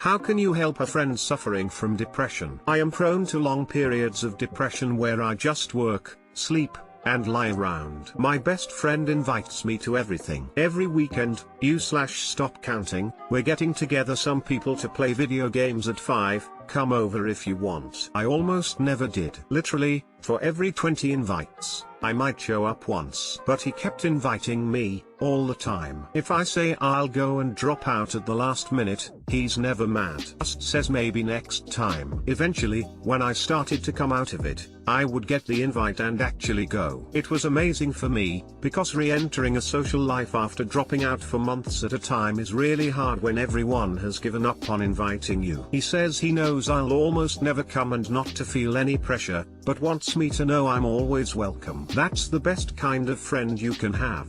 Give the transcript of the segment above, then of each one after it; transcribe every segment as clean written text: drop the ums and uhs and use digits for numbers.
How can you help a friend suffering from depression? I am prone to long periods of depression where I just work, sleep, and lie around. My best friend invites me to everything. Every weekend, stop counting, we're getting together some people to play video games at 5, come over if you want. I almost never did. Literally, for every 20 invites, I might show up once. But he kept inviting me, all the time. If I say I'll go and drop out at the last minute, he's never mad. Just says maybe next time. Eventually, when I started to come out of it, I would get the invite and actually go. It was amazing for me, because re-entering a social life after dropping out for months at a time is really hard when everyone has given up on inviting you. He says he knows I'll almost never come and not to feel any pressure, but wants me to know I'm always welcome. That's the best kind of friend you can have.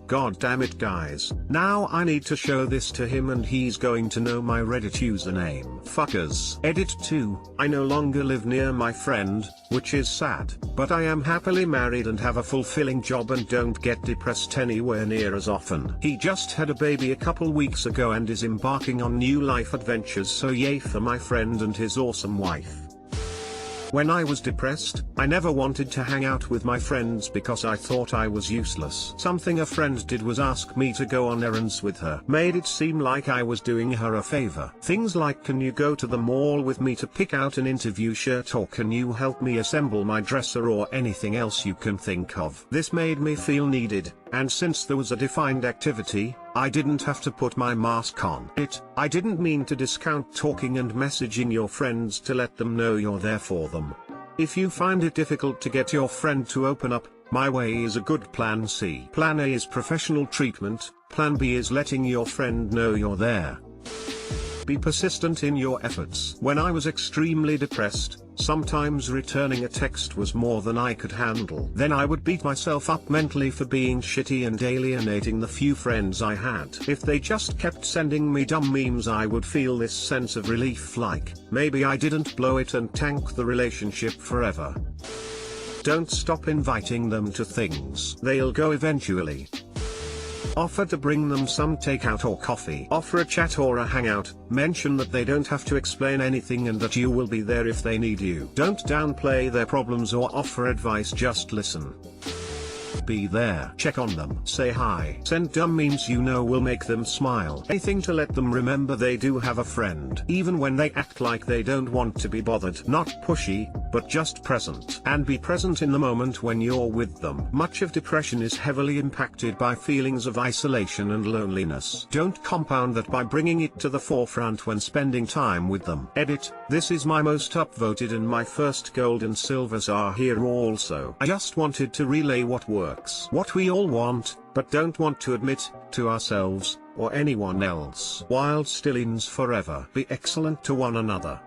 God damn it guys, now I need to show this to him and he's going to know my Reddit username. Fuckers. Edit 2, I no longer live near my friend, which is sad, but I am happily married and have a fulfilling job and don't get depressed anywhere near as often. He just had a baby a couple weeks ago and is embarking on new life adventures, so yay for my friend and his awesome wife. When I was depressed, I never wanted to hang out with my friends because I thought I was useless. Something a friend did was ask me to go on errands with her. Made it seem like I was doing her a favor. Things like, can you go to the mall with me to pick out an interview shirt, or can you help me assemble my dresser, or anything else you can think of. This made me feel needed, and since there was a defined activity, I didn't have to put my mask on. I didn't mean to discount talking and messaging your friends to let them know you're there for them. If you find it difficult to get your friend to open up, my way is a good plan C. Plan A is professional treatment, plan B is letting your friend know you're there. Be persistent in your efforts. When I was extremely depressed, sometimes returning a text was more than I could handle. Then I would beat myself up mentally for being shitty and alienating the few friends I had. If they just kept sending me dumb memes, I would feel this sense of relief, like, maybe I didn't blow it and tank the relationship forever. Don't stop inviting them to things. They'll go eventually. Offer to bring them some takeout or coffee. Offer a chat or a hangout. Mention that they don't have to explain anything and that you will be there if they need you. Don't downplay their problems or offer advice, just listen. Be there. Check on them. Say hi. Send dumb memes you know will make them smile. Anything to let them remember they do have a friend. Even when they act like they don't want to be bothered. Not pushy, but just present. And be present in the moment when you're with them. Much of depression is heavily impacted by feelings of isolation and loneliness. Don't compound that by bringing it to the forefront when spending time with them. Edit, this is my most upvoted and my first gold and silvers are here also. I just wanted to relay what works. What we all want, but don't want to admit, to ourselves, or anyone else. Wild still-ins forever. Be excellent to one another.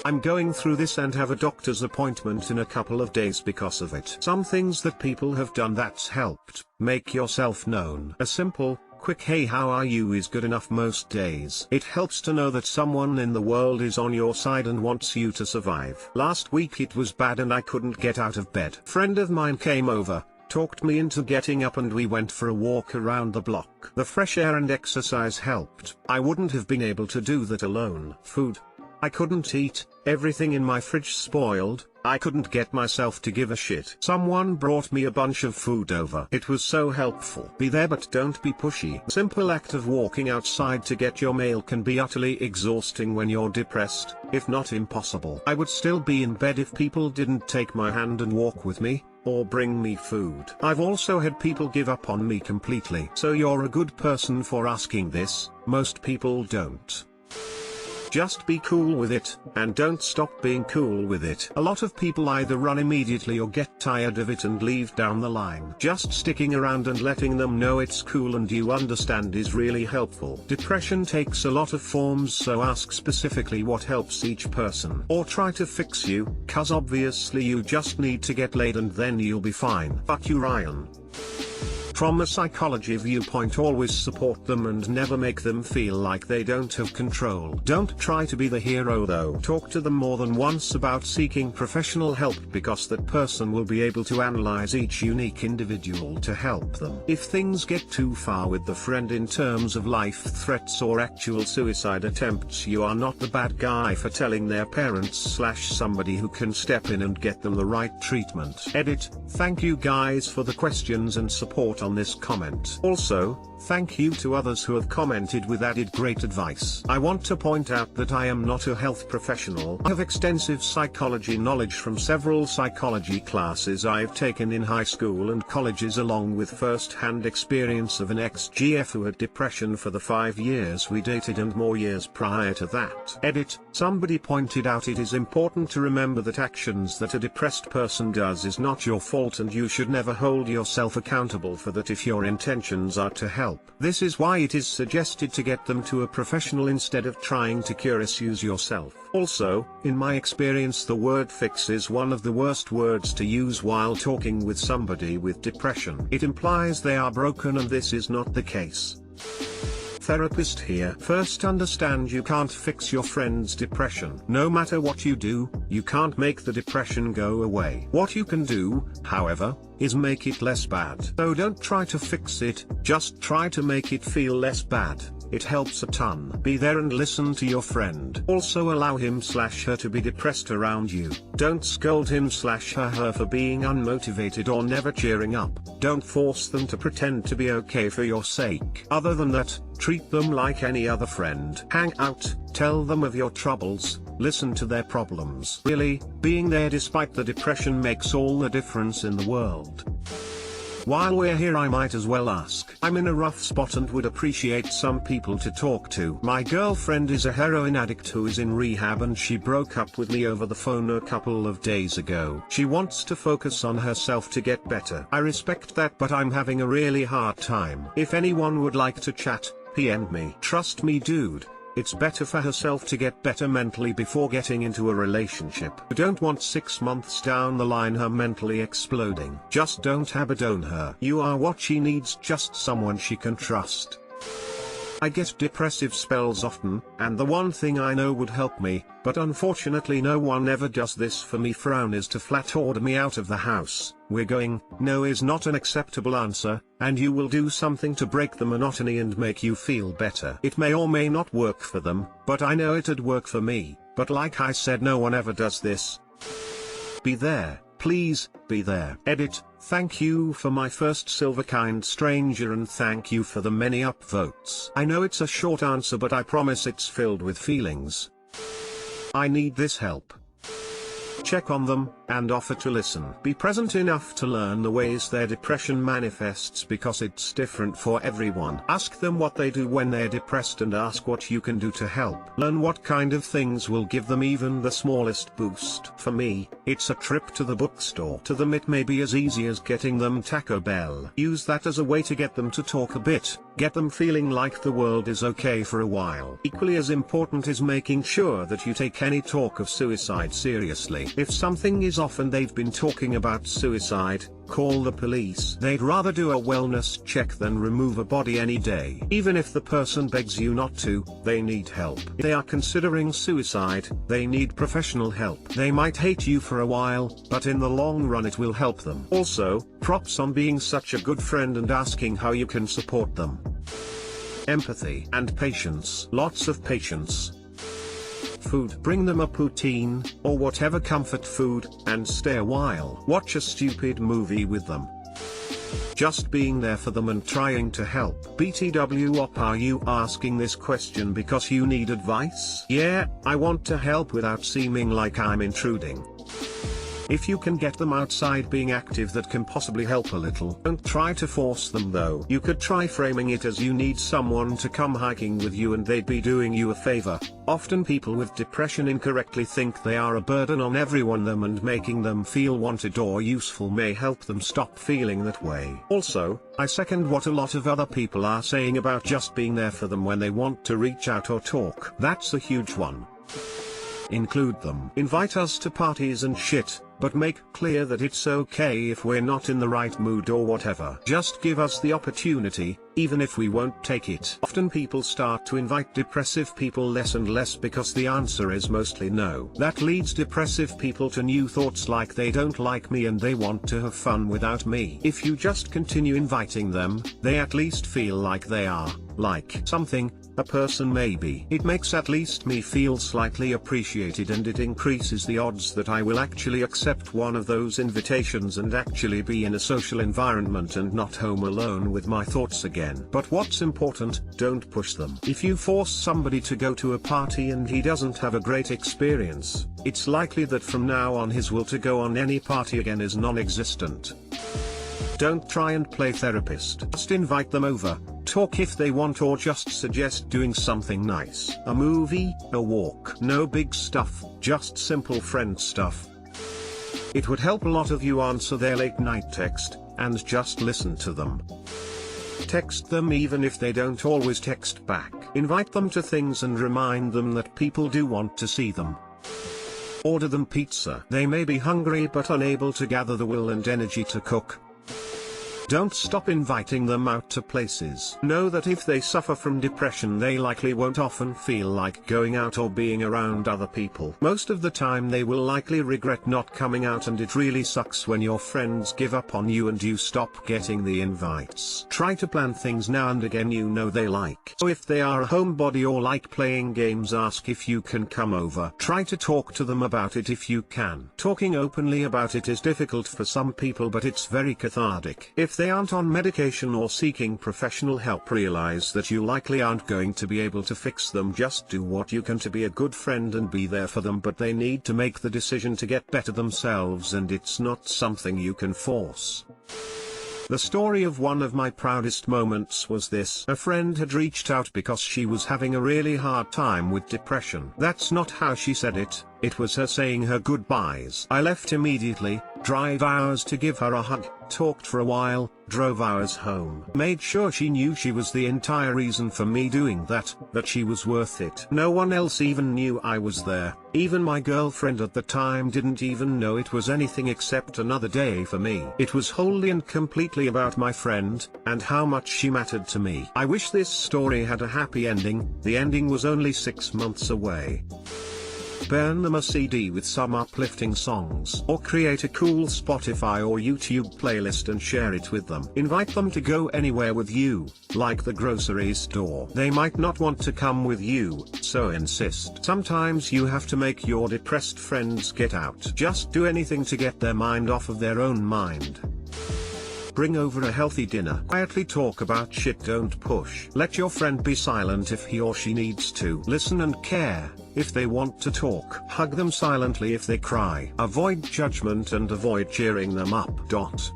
I'm going through this and have a doctor's appointment in a couple of days because of it. Some things that people have done that's helped. Make yourself known. A simple, quick hey how are you is good enough most days. It helps to know that someone in the world is on your side and wants you to survive. Last week it was bad and I couldn't get out of bed. Friend of mine came over, talked me into getting up and we went for a walk around the block. The fresh air and exercise helped. I wouldn't have been able to do that alone. Food. I couldn't eat, everything in my fridge spoiled, I couldn't get myself to give a shit. Someone brought me a bunch of food over. It was so helpful. Be there but don't be pushy. Simple act of walking outside to get your mail can be utterly exhausting when you're depressed, if not impossible. I would still be in bed if people didn't take my hand and walk with me, or bring me food. I've also had people give up on me completely. So you're a good person for asking this, most people don't. Just be cool with it, and don't stop being cool with it. A lot of people either run immediately or get tired of it and leave down the line. Just sticking around and letting them know it's cool and you understand is really helpful. Depression takes a lot of forms, so ask specifically what helps each person. Or try to fix you, cause obviously you just need to get laid and then you'll be fine. Fuck you Ryan. From a psychology viewpoint, always support them and never make them feel like they don't have control. Don't try to be the hero though. Talk to them more than once about seeking professional help, because that person will be able to analyze each unique individual to help them. If things get too far with the friend in terms of life threats or actual suicide attempts, you are not the bad guy for telling their parents/somebody who can step in and get them the right treatment. Edit. Thank you guys for the questions and support on this comment. Also, thank you to others who have commented with added great advice. I want to point out that I am not a health professional. I have extensive psychology knowledge from several psychology classes I've taken in high school and colleges, along with first-hand experience of an ex-GF who had depression for the 5 years we dated and more years prior to that. Edit. Somebody pointed out it is important to remember that actions that a depressed person does is not your fault, and you should never hold yourself accountable for that if your intentions are to help. This is why it is suggested to get them to a professional instead of trying to cure issues yourself. Also, in my experience, the word fix is one of the worst words to use while talking with somebody with depression. It implies they are broken, and this is not the case. Therapist here. First, understand you can't fix your friend's depression. No matter what you do, you can't make the depression go away. What you can do, however, is make it less bad. So don't try to fix it, just try to make it feel less bad. It helps a ton. Be there and listen to your friend. Also allow him/her to be depressed around you. Don't scold him/her for being unmotivated or never cheering up. Don't force them to pretend to be okay for your sake. Other than that, treat them like any other friend. Hang out, tell them of your troubles, listen to their problems. Really, being there despite the depression makes all the difference in the world. While we're here, I might as well ask. I'm in a rough spot and would appreciate some people to talk to. My girlfriend is a heroin addict who is in rehab, and she broke up with me over the phone a couple of days ago. She wants to focus on herself to get better. I respect that, but I'm having a really hard time. If anyone would like to chat, PM me. Trust me, dude. It's better for herself to get better mentally before getting into a relationship. You don't want 6 months down the line her mentally exploding. Just don't abandon her. You are what she needs, just someone she can trust. I get depressive spells often, and the one thing I know would help me, but unfortunately no one ever does this for me, frown, is to flat order me out of the house. We're going. No is not an acceptable answer, and you will do something to break the monotony and make you feel better. It may or may not work for them, but I know it'd work for me. But like I said, no one ever does this. Be there. Please, be there. Edit. Thank you for my first silver kind stranger, and thank you for the many upvotes. I know it's a short answer, but I promise it's filled with feelings. I need this help. Check on them, and offer to listen. Be present enough to learn the ways their depression manifests, because it's different for everyone. Ask them what they do when they're depressed, and ask what you can do to help. Learn what kind of things will give them even the smallest boost. For me, it's a trip to the bookstore. To them it may be as easy as getting them Taco Bell. Use that as a way to get them to talk a bit, get them feeling like the world is okay for a while. Equally as important is making sure that you take any talk of suicide seriously. If something is off and they've been talking about suicide, call the police. They'd rather do a wellness check than remove a body any day. Even if the person begs you not to, they need help. If they are considering suicide, they need professional help. They might hate you for a while, but in the long run it will help them. Also, props on being such a good friend and asking how you can support them. Empathy and patience. Lots of patience. Food. Bring them a poutine, or whatever comfort food, and stay a while. Watch a stupid movie with them. Just being there for them and trying to help. BTW op, are you asking this question because you need advice? Yeah, I want to help without seeming like I'm intruding. If you can get them outside being active, that can possibly help a little. Don't try to force them though. You could try framing it as you need someone to come hiking with you and they'd be doing you a favor. Often people with depression incorrectly think they are a burden on everyone, and making them feel wanted or useful may help them stop feeling that way. Also, I second what a lot of other people are saying about just being there for them when they want to reach out or talk. That's a huge one. Include them. Invite us to parties and shit, but make clear that it's okay if we're not in the right mood or whatever. Just give us the opportunity, even if we won't take it. Often people start to invite depressive people less and less because the answer is mostly no. That leads depressive people to new thoughts like they don't like me and they want to have fun without me. If you just continue inviting them, they at least feel like they are, like something, a person maybe. It makes at least me feel slightly appreciated and it increases the odds that I will actually accept one of those invitations and actually be in a social environment and not home alone with my thoughts again. But what's important, don't push them. If you force somebody to go to a party and he doesn't have a great experience, it's likely that from now on his will to go on any party again is non-existent. Don't try and play therapist. Just invite them over, talk if they want or just suggest doing something nice. A movie, a walk. No big stuff, just simple friend stuff. It would help a lot if you answer their late night text, and just listen to them. Text them even if they don't always text back. Invite them to things and remind them that people do want to see them. Order them pizza. They may be hungry but unable to gather the will and energy to cook. Don't stop inviting them out to places. Know that if they suffer from depression they likely won't often feel like going out or being around other people. Most of the time they will likely regret not coming out, and it really sucks when your friends give up on you and you stop getting the invites. Try to plan things now and again you know they like. So if they are a homebody or like playing games, ask if you can come over. Try to talk to them about it if you can. Talking openly about it is difficult for some people but it's very cathartic. If they aren't on medication or seeking professional help, realize that you likely aren't going to be able to fix them. Just do what you can to be a good friend and be there for them, but they need to make the decision to get better themselves and it's not something you can force. The story of one of my proudest moments was this. A friend had reached out because she was having a really hard time with depression. That's not how she said it, it was her saying her goodbyes. I left immediately, drive hours to give her a hug, talked for a while, drove hours home. Made sure she knew she was the entire reason for me doing that she was worth it. No one else even knew I was there. Even my girlfriend at the time didn't even know it was anything except another day for me. It was wholly and completely about my friend, and how much she mattered to me. I wish this story had a happy ending. The ending was only 6 months away. Burn them a CD with some uplifting songs, or create a cool Spotify or YouTube playlist and share it with them. Invite them to go anywhere with you, like the grocery store. They might not want to come with you, so insist. Sometimes you have to make your depressed friends get out. Just do anything to get their mind off of their own mind. Bring over a healthy dinner. Quietly talk about shit, don't push. Let your friend be silent if he or she needs to. Listen and care if they want to talk. Hug them silently if they cry. Avoid judgment and avoid cheering them up.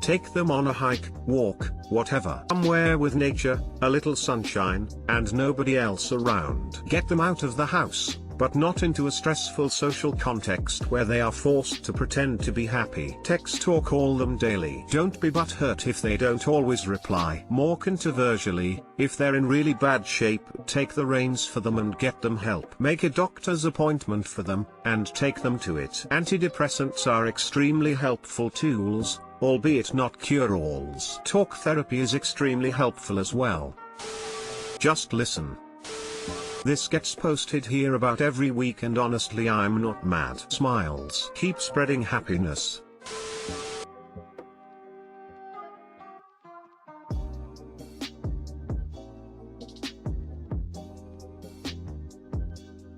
Take them on a hike, walk, whatever. Somewhere with nature, a little sunshine, and nobody else around. Get them out of the house, but not into a stressful social context where they are forced to pretend to be happy. Text or call them daily. Don't be butthurt if they don't always reply. More controversially, if they're in really bad shape, take the reins for them and get them help. Make a doctor's appointment for them, and take them to it. Antidepressants are extremely helpful tools, albeit not cure-alls. Talk therapy is extremely helpful as well. Just listen. This gets posted here about every week and honestly I'm not mad. Smiles. Keep spreading happiness.